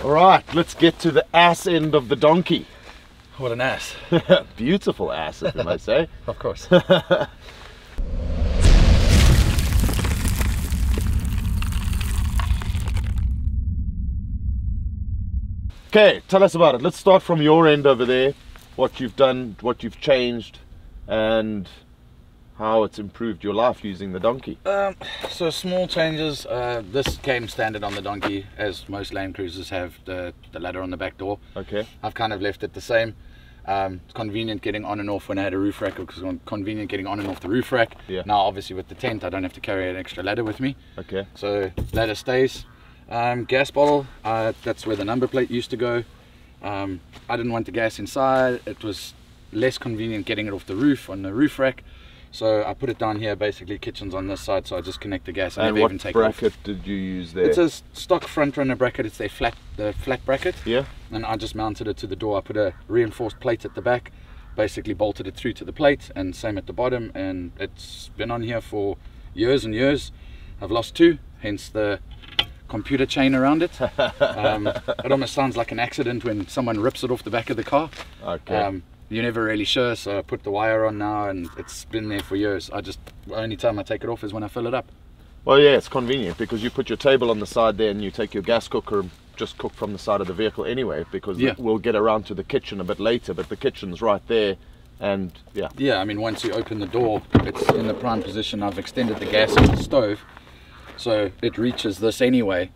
All right, let's get to the ass end of the donkey. What an ass. Beautiful ass, if you might say. Of course. Okay, tell us about it. Let's start from your end over there. What you've done, what you've changed, and how it's improved your life using the donkey. So small changes. This came standard on the donkey, as most Land Cruisers have the ladder on the back door. Okay. I've kind of left it the same. It's convenient getting on and off when I had a roof rack, because it's convenient getting on and off the roof rack. Yeah. Now obviously with the tent I don't have to carry an extra ladder with me. Okay. So ladder stays. Gas bottle, that's where the number plate used to go. I didn't want the gas inside. It was less convenient getting it off the roof on the roof rack. So I put it down here. Basically kitchen's on this side, so I just connect the gas and never even take it off. And what bracket did you use there? It's a stock front runner bracket. It's the flat bracket. Yeah. And I just mounted it to the door. I put a reinforced plate at the back, basically bolted it through to the plate, and same at the bottom, and it's been on here for years and years. I've lost two, hence the computer chain around it. It almost sounds like an accident when someone rips it off the back of the car. Okay. You're never really sure, so I put the wire on now, and it's been there for years. The only time I take it off is when I fill it up. Well, yeah, it's convenient because you put your table on the side there and you take your gas cooker and just cook from the side of the vehicle anyway, because we'll get around to the kitchen a bit later, but the kitchen's right there. And I mean, once you open the door, it's in the prime position. I've extended the gas on the stove, so it reaches this anyway,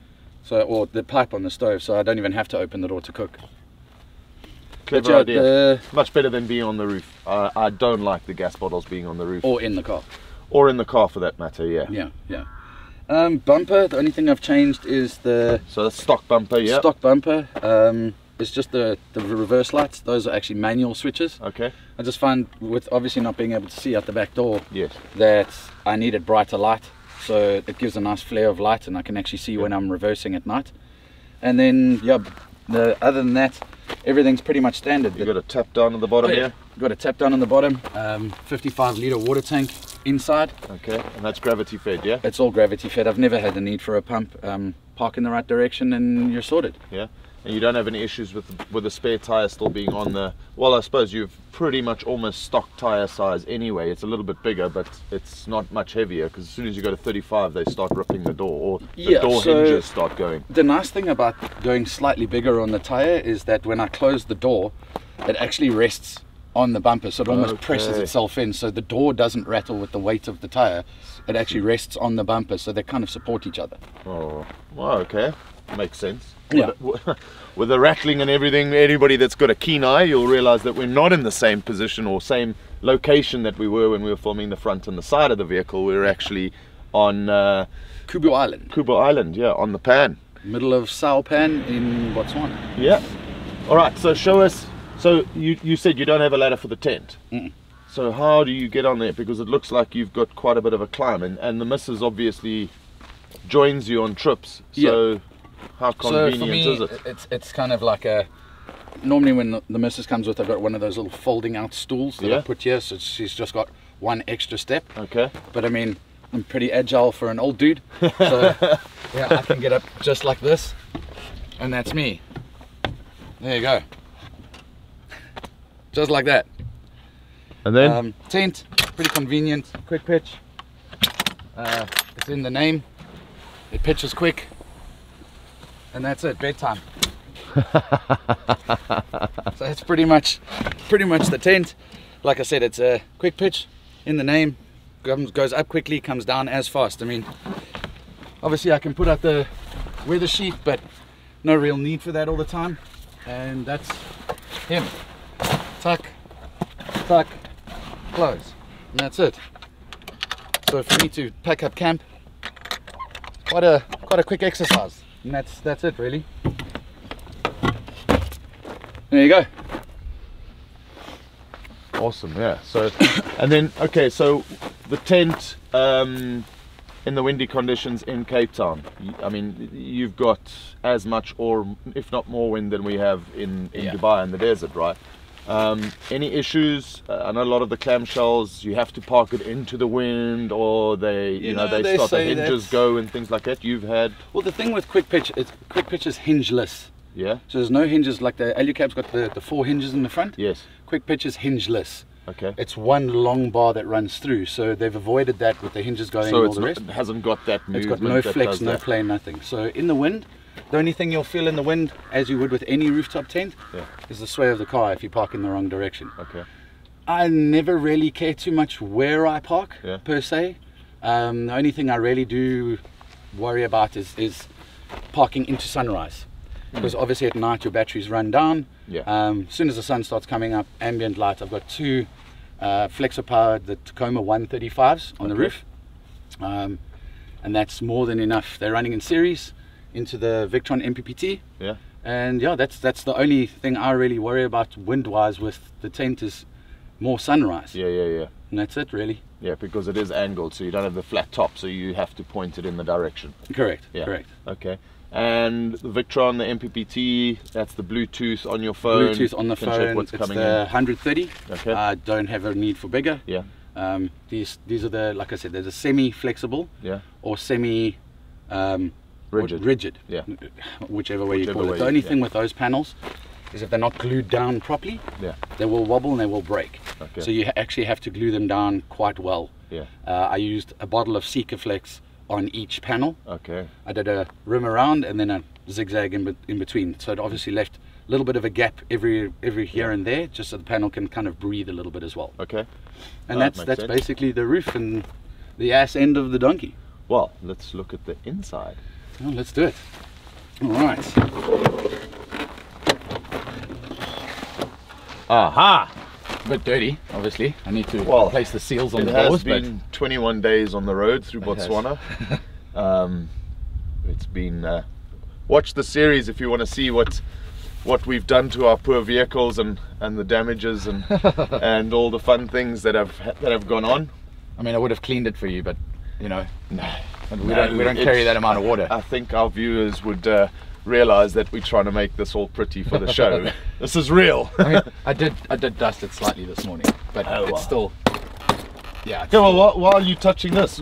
or the pipe on the stove, so I don't even have to open the door to cook. Clever idea. Much better than being on the roof. I don't like the gas bottles being on the roof. Or in the car. Or in the car for that matter, yeah. Yeah. Bumper, the only thing I've changed is the stock bumper, yeah. Stock bumper. It's just the reverse lights. Those are actually manual switches. Okay. I just find, with obviously not being able to see out the back door, yes, that I needed brighter light. So it gives a nice flare of light, and I can actually see when I'm reversing at night. And then, other than that, everything's pretty much standard. You've got a tap down on the bottom here? Got a tap down on the bottom. 55-litre water tank inside. Okay, and that's gravity fed, yeah? It's all gravity fed. I've never had the need for a pump. Park in the right direction and you're sorted. Yeah, and you don't have any issues with the spare tyre still being on the... Well, I suppose you've pretty much almost stock tyre size anyway. It's a little bit bigger, but it's not much heavier, because as soon as you go to 35 they start ripping the door, or the door hinges start going. The nice thing about going slightly bigger on the tyre is that when I close the door, it actually rests on the bumper, so it almost presses itself in, so the door doesn't rattle with the weight of the tyre. It actually rests on the bumper, so they kind of support each other. Oh, well, okay, makes sense. Yeah. With the rattling and everything, anybody that's got a keen eye, you'll realize that we're not in the same position or same location that we were when we were filming the front and the side of the vehicle. We were actually on Kubu Island. Kubu Island, yeah, on the Pan. Middle of Saupan in Botswana. Yeah. All right, so show us. So you said you don't have a ladder for the tent. So how do you get on there? Because it looks like you've got quite a bit of a climb, and the missus obviously joins you on trips. So how convenient is it? It's kind of like a... Normally when the missus comes with, I've got one of those little folding out stools that I put here, so she's just got one extra step. Okay. But I mean, I'm pretty agile for an old dude. So yeah, I can get up just like this, and that's me. There you go. Just like that. And then tent, pretty convenient, quick pitch. It's in the name. It pitches quick, and that's it. Bedtime. So it's pretty much the tent. Like I said, it's a quick pitch in the name. Goes up quickly, comes down as fast. I mean, obviously I can put out the weather sheet, but no real need for that all the time. And that's him. Tuck, tuck, close, and that's it. So for me to pack up camp, quite a quick exercise, and that's it really. There you go. Awesome, yeah. So, and then okay, so the tent in the windy conditions in Cape Town. I mean, you've got as much, or if not more, wind than we have in Dubai and the desert, right? Any issues? I know a lot of the clamshells, you have to park it into the wind, or they start the hinges go and things like that. You've had... Well, the thing with quick pitch is hingeless. Yeah. So there's no hinges, like the Alucab's got the 4 hinges in the front. Yes. Quick Pitch is hingeless. Okay. It's one long bar that runs through, so they've avoided that with the hinges going So and all the rest. it hasn't got that movement. It's got no that flex, does no that. play, nothing. So in the wind, the only thing you'll feel in the wind, as you would with any rooftop tent, Yeah. is the sway of the car if you park in the wrong direction. Okay. I never really care too much where I park, Yeah. per se. The only thing I really do worry about is parking into sunrise. Because obviously at night your batteries run down. Yeah. As soon as the sun starts coming up, ambient light. I've got 2 Flexo powered, the Tacoma 135s on the Okay. roof. And that's more than enough. They're running in series into the Victron MPPT. Yeah. And yeah, that's the only thing I really worry about wind-wise with the tent is more sunrise. Yeah, yeah, yeah. And that's it really. Yeah, because it is angled, so you don't have the flat top, so you have to point it in the direction. Correct. Yeah. Correct. Okay. And the Victron, the MPPT, that's the Bluetooth on your phone. Bluetooth on the Can check phone. what's It's coming the in. 130. Okay. I don't have a need for bigger. Yeah. These are the, like I said, there's a semi-flexible Yeah. or semi Rigid. rigid. Yeah. Whichever way you Whichever call way it. The you- only yeah. thing with those panels is if they're not glued down properly, Yeah. they will wobble and they will break. Okay. So you actually have to glue them down quite well. Yeah. I used a bottle of Sikaflex on each panel. Okay. I did a rim around and then a zigzag in between. So it obviously left a little bit of a gap every here and there, just so the panel can kind of breathe a little bit as well. Okay. And That that's makes sense. basically the roof and the ass end of the donkey. Well, let's look at the inside. Oh, let's do it. All right. Aha! A bit dirty, obviously. I need to Well, replace the seals on It the has doors, but been 21 days on the road through It has. Botswana. It's been watch the series if you want to see what we've done to our poor vehicles and the damages and and all the fun things that have gone on. I mean, I would have cleaned it for you, but you know, No, we don't carry that amount of water. I think our viewers would realize that we're trying to make this all pretty for the show. This is real. I mean, I did dust it slightly this morning, but Oh, it's wow. still, yeah. It's Yeah, well, still- while you're touching this,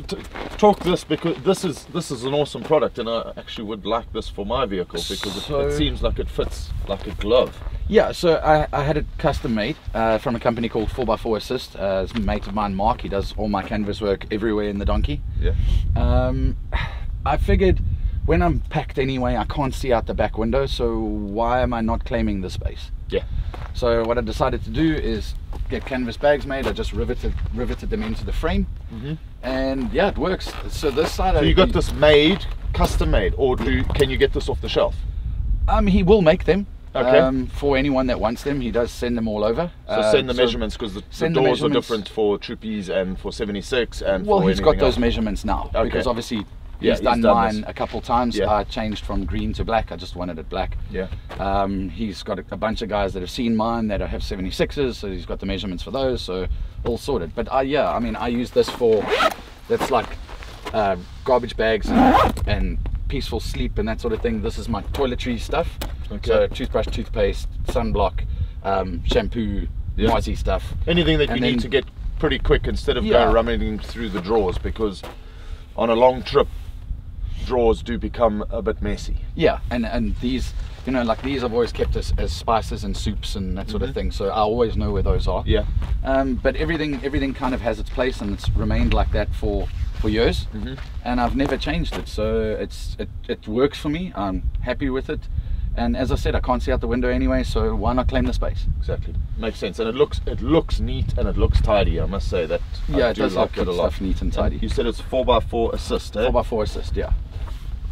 talk this, because this is an awesome product, and I actually would like this for my vehicle because So- it seems like it fits like a glove. Yeah, so I had it custom made from a company called 4x4 Assist. It's a mate of mine, Mark. He does all my canvas work everywhere in the donkey. Yeah. I figured when I'm packed anyway, I can't see out the back window, so why am I not claiming the space? Yeah. So what I decided to do is get canvas bags made. I just riveted them into the frame, and yeah, it works. So this side, So you got this made, custom made, or can you get this off the shelf? He will make them. Okay. For anyone that wants them, he does send them all over. So send the measurements, because the send the doors are measurements. different for Troopies and for 76 and Well, for he's got anything those else. measurements now, Okay. because obviously Yeah, he's done this. mine a couple times. Yeah. I changed from green to black. I just wanted it black. Yeah. He's got a bunch of guys that have seen mine that have 76s, so he's got the measurements for those, so all sorted. But yeah, I mean, I use this for, that's like garbage bags and peaceful sleep and that sort of thing. This is my toiletry stuff. Okay. So toothbrush, toothpaste, sunblock, shampoo, Yeah. noisy stuff. Anything that you And need then- to get pretty quick instead of Yeah. go rummaging through the drawers, because on a long trip, drawers do become a bit messy. Yeah, and these, you know, like these I've always kept as spices and soups and that sort of thing, so I always know where those are. Yeah. But everything kind of has its place, and it's remained like that for years, and I've never changed it. So it works for me. I'm happy with it, and as I said, I can't see out the window anyway, so why not claim the space? Exactly. Makes sense, and it looks neat and it looks tidy. I must say that. Yeah, I it do does like look it a lot. stuff neat and tidy. You said it's 4x4 assist, eh? 4x4 assist, yeah.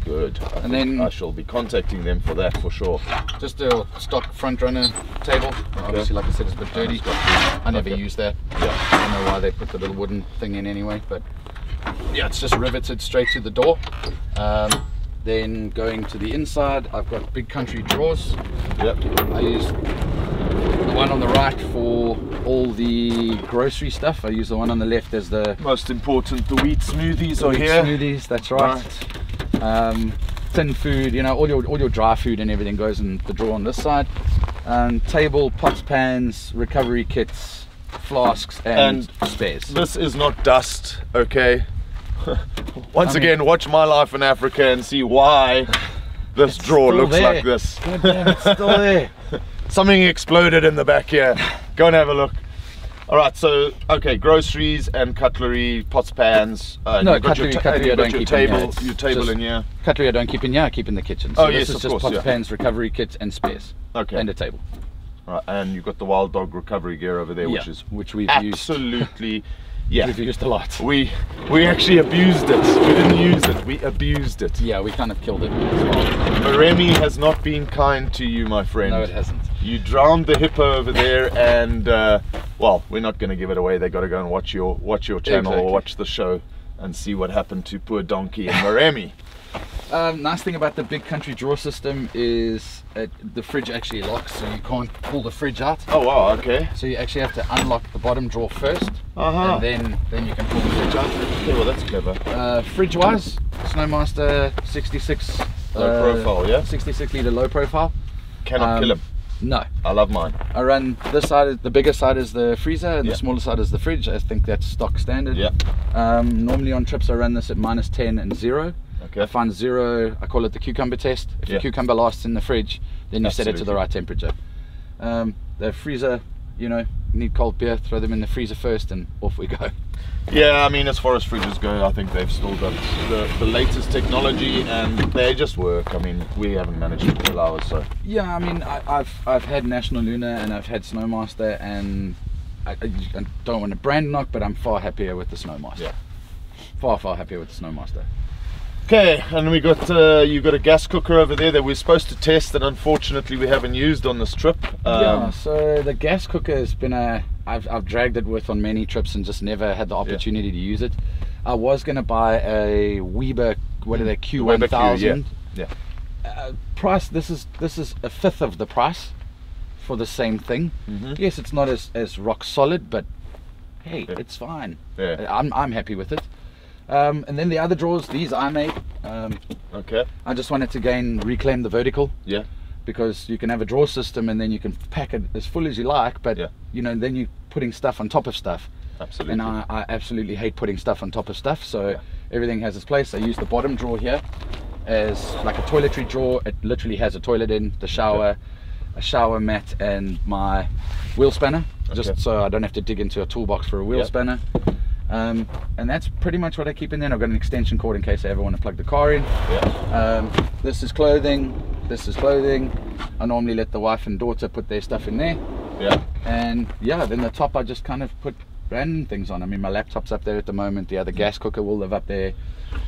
Good. I think then- I shall be contacting them for that for sure. Just a stock front runner table. Obviously, like I said, it's a bit dirty. I never use that. Yeah. I don't know why they put the little wooden thing in anyway, but yeah, it's just riveted straight to the door. Then going to the inside, I've got big country drawers. Yep. I use the one on the right for all the grocery stuff. I use the one on the left as the Most important, the wheat smoothies are wheat here. smoothies. That's right. Tin food, you know, all your dry food and everything goes in the drawer on this side. Table, pots, pans, recovery kits, flasks, and spares. This is not dust, okay? Once again, watch My Life in Africa and see why This drawer still looks there. like this. God damn, it's still there. Something exploded in the back here. Go and have a look. All right, so okay, groceries and cutlery, pots, pans. No, you've got cutlery your I don't your keep table, in here. It's your table just in here. Cutlery I don't keep in here, I keep in the kitchen. So Oh, this yes, is of just course, pots, yeah. pans, recovery kit and spares. Okay. And a table. Right, and you've got the wild dog recovery gear over there, which we've used. Absolutely, yeah. We've used a lot. We actually abused it. We didn't use it. We abused it. Yeah, we kind of killed it. Maremi has not been kind to you, my friend. No, it hasn't. You drowned the hippo over there, and well, we're not going to give it away. They got to go and watch your channel or watch the show and see what happened to poor donkey in Maremi. Nice thing about the big country drawer system is the fridge actually locks, so you can't pull the fridge out. Oh wow, okay. So you actually have to unlock the bottom drawer first, Uh-huh. and then you can pull the fridge out. Okay, well that's clever. Fridge wise, Snowmaster 66 Low profile, yeah? 66 litre low profile. Cannot kill him. No. I love mine. I run this side, the bigger side is the freezer and Yeah. the smaller side is the fridge. I think that's stock standard. Yeah. Normally on trips I run this at -10 and 0. Okay. I find 0, I call it the cucumber test. If Yeah. the cucumber lasts in the fridge, then you set it to the Absolutely. right temperature. The freezer, you know, need cold beer, throw them in the freezer first and off we go. Yeah, I mean, as far as fridges go, I think they've still got the latest technology and they just work. I mean, we haven't managed to kill ours, so. Yeah, I mean, I've had National Luna and I've had Snowmaster, and I don't want to brand knock, but I'm far happier with the Snowmaster. Yeah. Far happier with the Snowmaster. Okay, and we got you got a gas cooker over there that we're supposed to test, and unfortunately we haven't used on this trip. Yeah, so the gas cooker has been I've dragged it with on many trips and just never had the opportunity to use it. I was going to buy a Weber, what are they, Q1000. Yeah. Price, this is a fifth of the price for the same thing. Yes, it's not as rock solid, but hey, it's fine. Yeah. I'm happy with it. And then the other drawers, these I made. Okay. I just wanted to reclaim the vertical. Yeah. Because you can have a drawer system and then you can pack it as full as you like, but you know, then you're putting stuff on top of stuff. Absolutely. And I absolutely hate putting stuff on top of stuff, so everything has its place. I use the bottom drawer here as like a toiletry drawer. It literally has a toilet in, the shower, a shower mat, and my wheel spanner, just so I don't have to dig into a toolbox for a wheel spanner. And that's pretty much what I keep in there. I've got an extension cord in case I ever want to plug the car in. This is clothing, this is clothing. I normally let the wife and daughter put their stuff in there. And then the top I just kind of put random things on. I mean, my laptop's up there at the moment, the other gas cooker will live up there,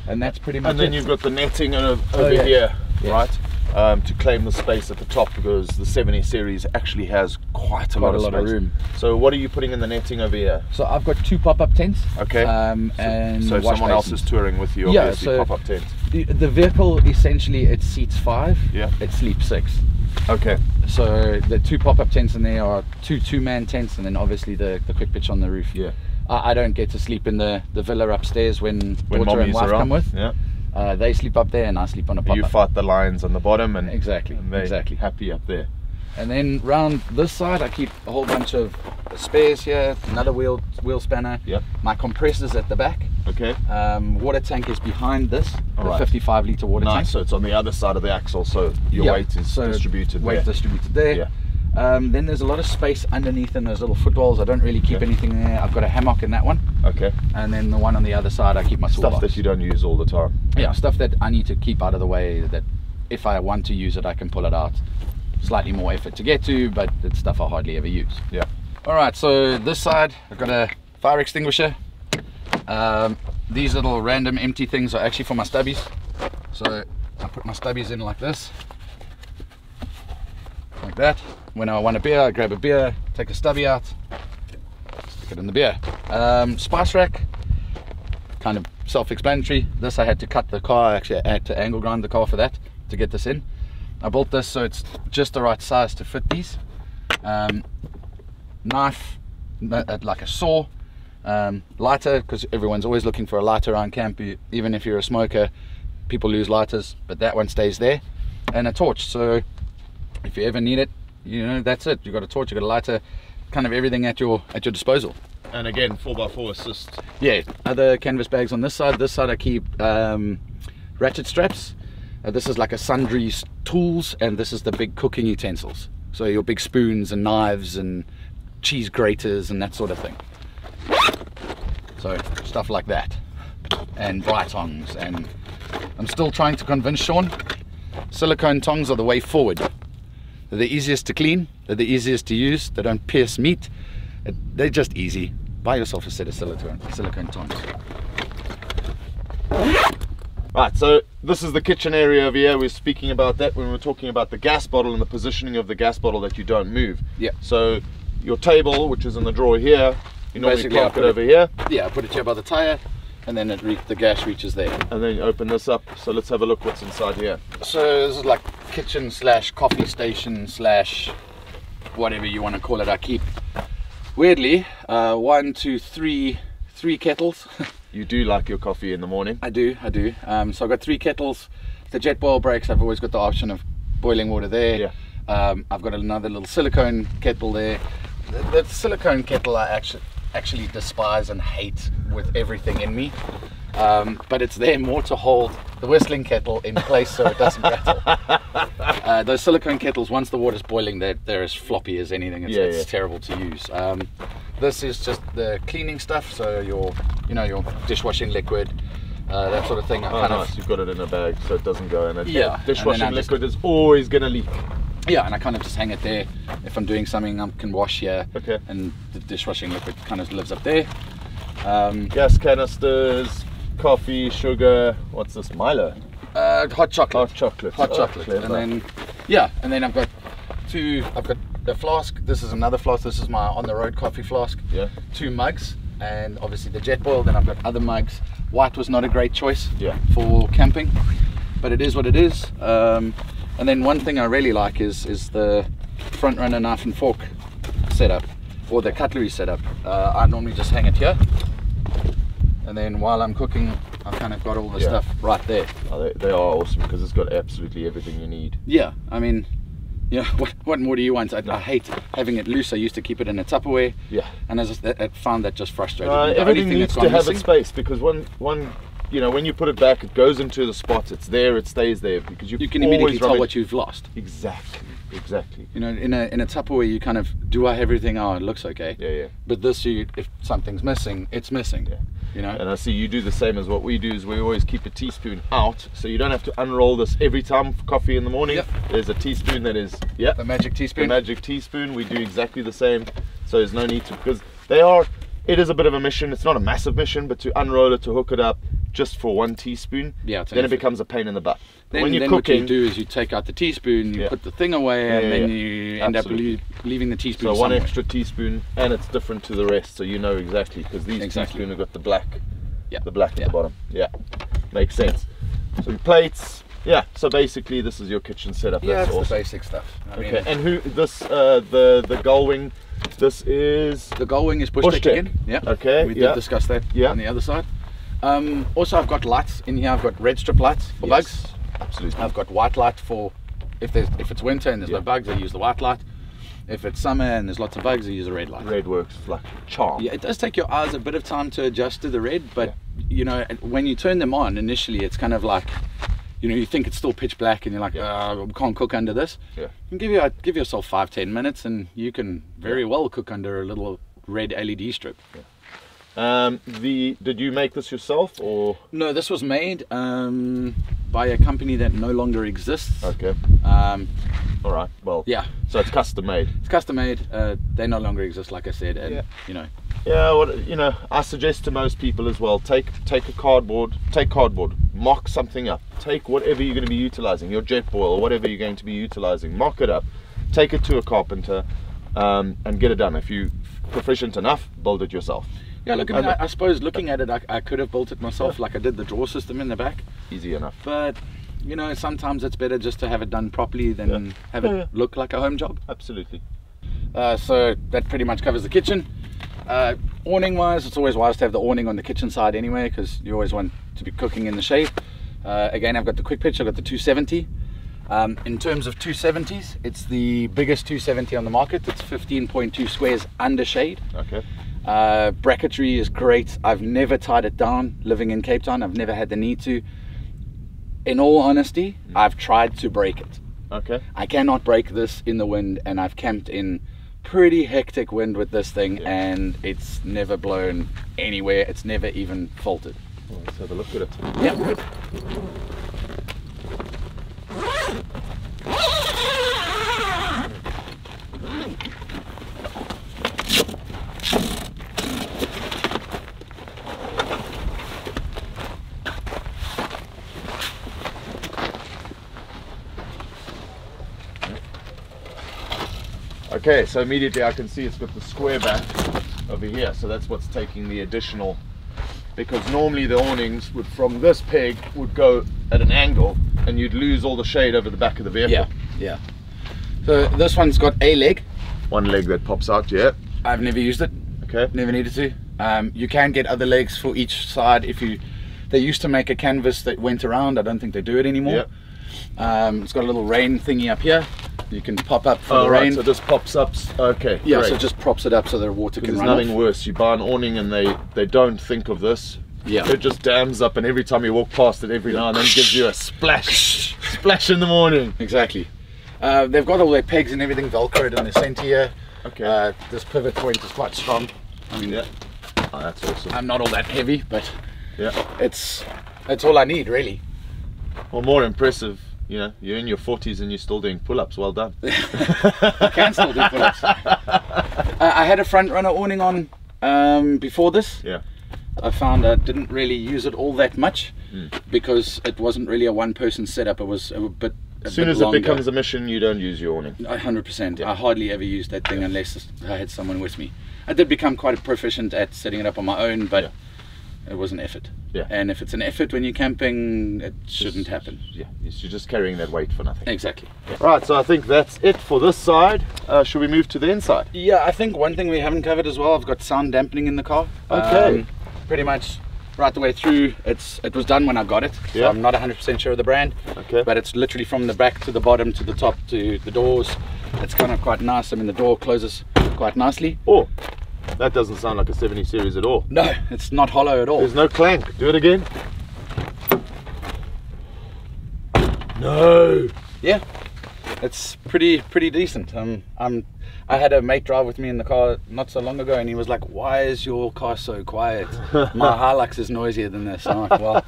and that's pretty much it. And then you've got the netting over here, right? To claim the space at the top, because the 70 series actually has quite a lot of room. So what are you putting in the netting over here? So I've got 2 pop-up tents. Okay. And so someone else is touring with you, obviously, so pop-up tent. The vehicle, essentially, it seats 5. It sleeps 6. Okay. So the 2 pop-up tents in there are 2 two-man tents, and then obviously the quick pitch on the roof. I don't get to sleep in the villa upstairs when daughter and wife come with. They sleep up there and I sleep on a pop-up. You fight the lions on the bottom, and exactly, happy up there. And then round this side I keep a whole bunch of spares here, another wheel spanner, my compressors at the back. Okay. Water tank is behind this, the 55 litre water tank. So it's on the other side of the axle, so your weight is distributed there. Then there's a lot of space underneath in those little footwells. I don't really keep anything there. I've got a hammock in that one. Okay. And then the one on the other side I keep my toolbox. Stuff that you don't use all the time. Yeah, stuff that I need to keep out of the way, that if I want to use it I can pull it out. Slightly more effort to get to, but it's stuff I hardly ever use. Alright, so this side I've got a fire extinguisher. These little random empty things are actually for my stubbies. So I put my stubbies in like this. Like that. When I want a beer, I grab a beer, take a stubby out, stick it in the beer. Spice rack, kind of self-explanatory. This I had to cut the car, actually I had to angle grind the car for that, to get this in. I built this so it's just the right size to fit these. Knife, like a saw. Lighter, because everyone's always looking for a lighter around camp. Even if you're a smoker, people lose lighters, but that one stays there. And a torch, so if you ever need it, you know, that's it. You've got a torch, you've got a lighter, kind of everything at your disposal. And again, 4x4 assist. Yeah, other canvas bags on this side. This side I keep ratchet straps. This is like a sundries tools, and this is the big cooking utensils. So your big spoons and knives and cheese graters and that sort of thing. So stuff like that, and dry tongs. And I'm still trying to convince Sean silicone tongs are the way forward. They're the easiest to clean, they're the easiest to use, they don't pierce meat, they're just easy. Buy yourself a set of silicone tongs. Right, so this is the kitchen area over here. We're speaking about that when we were talking about the gas bottle and the positioning of the gas bottle, that you don't move. Yeah. So your table, which is in the drawer here, you normally Basically, park it over here. Yeah, I put it here by the tire, and then the gas reaches there. And then you open this up. So let's have a look what's inside here. So this is like kitchen slash coffee station slash whatever you want to call it. I keep, weirdly, 1, 2, 3 kettles. You do like your coffee in the morning? I do. So I've got 3 kettles. If the jet boil breaks, I've always got the option of boiling water there. Yeah. I've got another little silicone kettle there. The silicone kettle I actually despise and hate with everything in me. But it's there more to hold the whistling kettle in place so it doesn't rattle. Those silicone kettles, once the water's boiling, they're as floppy as anything. It's terrible to use. This is just the cleaning stuff, so your dishwashing liquid, that sort of thing. Nice. You've got it in a bag so it doesn't go in it. Yeah. Dishwashing liquid is always going to leak. Yeah, and I kind of just hang it there. If I'm doing something, I can wash here. Okay. And the dishwashing liquid kind of lives up there. Gas canisters, coffee, sugar. What's this? Milo? Hot chocolate. Hot chocolate. And then I've got the flask. This is another flask. This is my on-the-road coffee flask. Yeah. 2 mugs, and obviously the jet boil. Then I've got other mugs. White was not a great choice for camping, but it is what it is. And then one thing I really like is the front runner knife and fork setup, or the cutlery setup. I normally just hang it here, and then while I'm cooking, I've kind of got all the stuff right there. Oh, they are awesome because it's got absolutely everything you need. Yeah, I mean, yeah. What more do you want? I hate having it loose. I used to keep it in a Tupperware. Yeah. And I found that just frustrating. Everything needs to have a space, because one when you put it back, it goes into the spot. It's there. It stays there, because you can immediately tell what you've lost. Exactly. You know, in a Tupperware, you kind of do everything. Oh, it looks okay. Yeah. But this, if something's missing, it's missing. Yeah. You know. And I see you do the same as what we do. Is we always keep a teaspoon out, so you don't have to unroll this every time for coffee in the morning. Yep. There's a teaspoon that is the magic teaspoon. The magic teaspoon. We do exactly the same. So there's no need to, because it is a bit of a mission. It's not a massive mission, but to unroll it, to hook it up just for 1 teaspoon, then it becomes a pain in the butt. When you're cooking, what you do is you take out the teaspoon, you put the thing away, and then you end up leaving the teaspoon. So 1 extra teaspoon, and it's different to the rest, so you know exactly, because these teaspoons have got the black, at the bottom. Yeah, makes sense. So your plates. Yeah, so basically this is your kitchen setup. Yeah, that's it's awesome. the basic stuff. Okay, and the gull wing, this is... The gull wing is bush deck again. Yeah. Okay. We did discuss that on the other side. Also, I've got lights in here. I've got red strip lights for bugs. Absolutely. I've got white light for if it's winter and there's no bugs, I use the white light. If it's summer and there's lots of bugs, I use a red light. Red works like charm. Yeah, it does take your eyes a bit of time to adjust to the red, but you know, when you turn them on initially, it's kind of like, you know, you think it's still pitch black and you're like, we can't cook under this. Yeah. You give yourself 5-10 minutes and you can very well cook under a little red LED strip. Yeah. Did you make this yourself, or? No, this was made by a company that no longer exists. Okay. All right. Well. Yeah. So it's custom made. It's custom made. They no longer exist, like I said, and you know. Yeah. Well, you know, I suggest to most people as well. Take cardboard. Mock something up. Take whatever you're going to be utilizing, your jet boil or whatever you're going to be utilizing. Mock it up. Take it to a carpenter, and get it done. If you're proficient enough, build it yourself. Yeah, look, I mean, I suppose looking at it, I could have built it myself, like I did the drawer system in the back. Easy enough. But, you know, sometimes it's better just to have it done properly than have it look like a home job. Absolutely. So that pretty much covers the kitchen. Awning wise, it's always wise to have the awning on the kitchen side anyway, because you always want to be cooking in the shade. Again, I've got the quick pitch, I've got the 270. In terms of 270s, it's the biggest 270 on the market. It's 15.2 squares under shade. Okay. Bracketry is great. I've never tied it down living in Cape Town. I've never had the need to. In all honesty, I've tried to break it. Okay. I cannot break this in the wind, and I've camped in pretty hectic wind with this thing, and it's never blown anywhere. It's never even faulted. Well, let's have a look at it. Yeah. Okay, so immediately I can see it's got the square back over here, so that's what's taking the additional, because normally the awnings would, from this peg, would go at an angle and you'd lose all the shade over the back of the vehicle. Yeah. So this one's got a leg. One leg that pops out, yeah. I've never used it. Okay. Never needed to. You can get other legs for each side if you. They used to make a canvas that went around. I don't think they do it anymore. Yeah. It's got a little rain thingy up here. You can pop up for the right, rain. so this pops up. Okay. Yeah, great. so it just props it up so the water can There's run nothing off. worse. You buy an awning and they don't think of this. Yeah. It just dams up, and every time you walk past it, every now and then gives you a splash in the morning. Exactly. They've got all their pegs and everything velcroed in the center here. Okay. This pivot point is quite strong. I mean, Yeah. Oh, that's awesome. I'm not all that heavy, but Yeah. it's all I need, really. Well, more impressive, you know, you're in your 40s and you're still doing pull-ups. Well done. I can still do pull-ups. I had a front runner awning on before this. Yeah. I found I didn't really use it all that much because it wasn't really a one-person setup. It was a bit. As soon as it becomes a mission, you don't use your awning. 100%. I hardly ever used that thing unless I had someone with me. I did become quite proficient at setting it up on my own, but it was an effort. Yeah. And if it's an effort when you're camping, it shouldn't happen. Yeah, you're just carrying that weight for nothing. Exactly. Right, so I think that's it for this side. Should we move to the inside? Yeah, I think one thing we haven't covered as well, I've got sound dampening in the car. Okay. Pretty much right the way through. It was done when I got it, so Yeah. I'm not 100% sure of the brand. Okay. But it's literally from the back to the bottom to the top to the doors. It's kind of quite nice. I mean, the door closes quite nicely. Oh, that doesn't sound like a 70 series at all. No, it's not hollow at all. There's no clank. Do it again. No. Yeah, it's pretty decent. I had a mate drive with me in the car not so long ago, and he was like, "Why is your car so quiet? My Hilux is noisier than this." I'm like, "Well,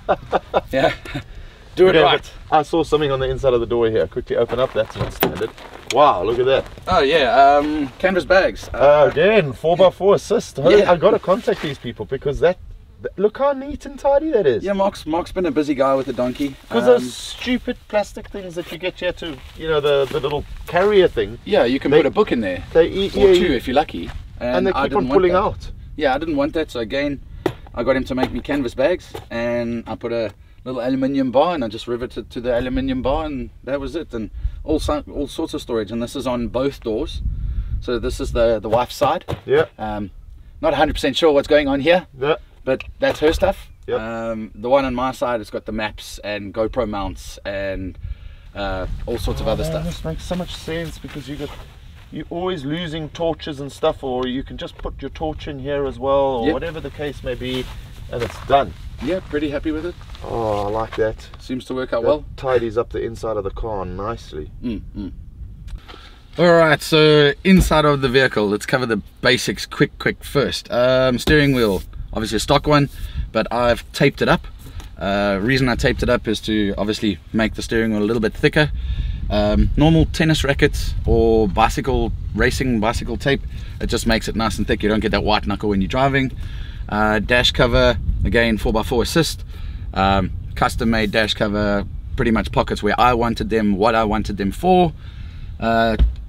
yeah, do it Yeah, right." but I saw something on the inside of the door here. Quickly open up. That's not standard. Wow, look at that. Oh yeah, canvas bags. Again, 4x4 assist. Yeah. I got to contact these people because that look how neat and tidy that is. Yeah, Mark's been a busy guy with the donkey. Because those stupid plastic things that you get here to, you know, the little carrier thing. Yeah, you can put a book in there, They eat or two if you're lucky. and they I keep on didn't want pulling that. out. Yeah, I didn't want that, so again, I got him to make me canvas bags, and I put a little aluminium bar, and I just riveted to the aluminium bar, and that was it. And all sorts of storage, and this is on both doors. So this is the wife's side. Yeah. Not 100% sure what's going on here, Yeah. but that's her stuff. Yep. The one on my side has got the maps and GoPro mounts and all sorts of other stuff. This makes so much sense because you're always losing torches and stuff, or you can just put your torch in here as well, or Yep. whatever the case may be, and it's done. Yeah, pretty happy with it. Oh, I like that. Seems to work out That well. tidies up the inside of the car nicely. Alright, so inside of the vehicle, let's cover the basics quick first. Steering wheel, obviously a stock one, but I've taped it up. Reason I taped it up is to obviously make the steering wheel a little bit thicker. Normal tennis rackets or racing bicycle tape, it just makes it nice and thick. You don't get that white knuckle when you're driving. Dash cover, again 4x4 assist, custom made dash cover, pretty much pockets where I wanted them, what I wanted them for.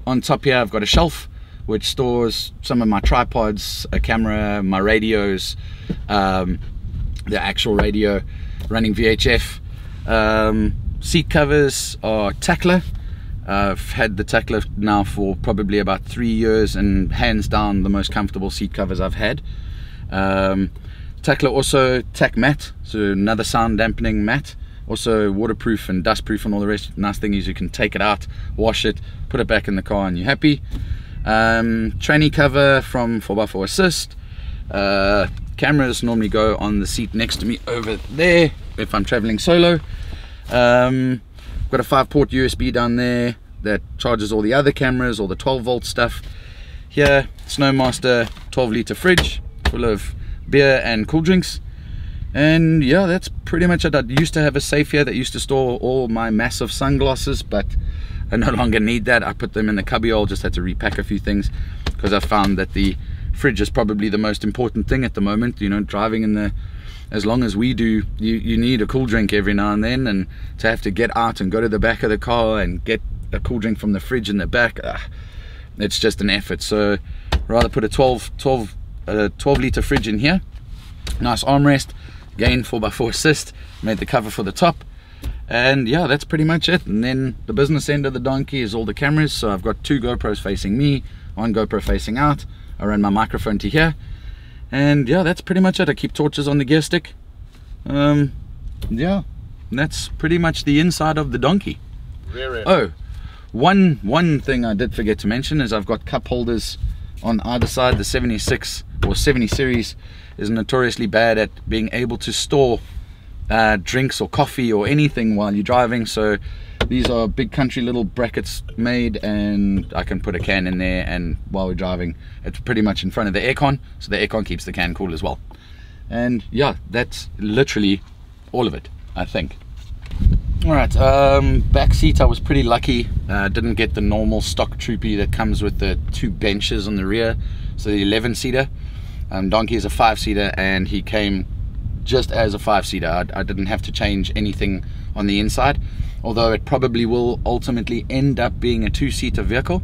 On top here I've got a shelf which stores some of my tripods, a camera, my radios, the actual radio, running VHF. Seat covers are Tackler. I've had the Tackler now for probably about 3 years, and hands down the most comfortable seat covers I've had. Tackler also tack mat, so another sound dampening mat, also waterproof and dustproof and all the rest. Nice thing is you can take it out, wash it, put it back in the car and you're happy. Tranny cover from 4x4 assist. Cameras normally go on the seat next to me over there if I'm traveling solo. Got a 5-port USB down there that charges all the other cameras, all the 12-volt stuff. Here, Snowmaster 12-liter fridge full of beer and cool drinks. And yeah, that's pretty much it. I used to have a safe here that used to store all my massive sunglasses, but I no longer need that. I put them in the cubbyhole, just had to repack a few things because I found that the fridge is probably the most important thing at the moment. You know, driving in the, as long as we do, you need a cool drink every now and then, and to have to get out and go to the back of the car and get a cool drink from the fridge in the back, it's just an effort. So rather put a 12 liter fridge in here. Nice armrest, again 4x4 assist, made the cover for the top. And yeah, that's pretty much it. And then the business end of the donkey is all the cameras. So I've got 2 GoPros facing me, 1 GoPro facing out. I run my microphone to here, and yeah, that's pretty much it. I keep torches on the gear stick. Yeah, that's pretty much the inside of the donkey. Oh, one thing I did forget to mention is I've got cup holders on either side. The 76 or 70 series is notoriously bad at being able to store drinks or coffee or anything while you're driving, so these are big country little brackets made, and I can put a can in there, and while we're driving it's pretty much in front of the aircon, so the aircon keeps the can cool as well. And yeah, that's literally all of it, I think. Alright, back seat, I was pretty lucky. Didn't get the normal stock Troopy that comes with the 2 benches on the rear, so the 11-seater. Donkey is a 5-seater, and he came just as a 5-seater. I didn't have to change anything on the inside, although it probably will ultimately end up being a 2-seater vehicle.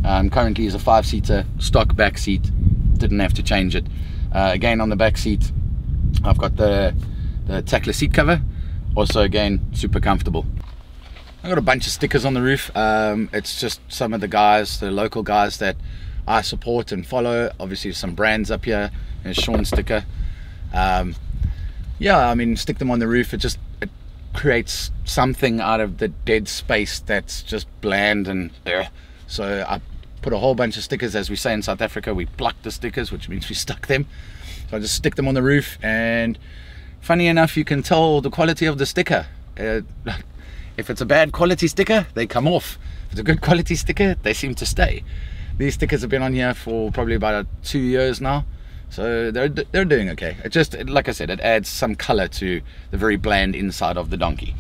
Currently is a 5-seater stock back seat, didn't have to change it. Again, on the back seat I've got the tackler seat cover, also again super comfortable. I got a bunch of stickers on the roof. It's just some of the guys, the local guys that I support and follow. Obviously some brands up here. There's Sean's sticker. Yeah, I mean, stick them on the roof. It creates something out of the dead space that's just bland and so I put a whole bunch of stickers. As we say in South Africa, we plucked the stickers, which means we stuck them. So I just stick them on the roof, and funny enough, you can tell the quality of the sticker. If it's a bad quality sticker, they come off. If it's a good quality sticker, they seem to stay. These stickers have been on here for probably about 2 years now, so they're doing okay. It just, like I said, it adds some color to the very bland inside of the donkey.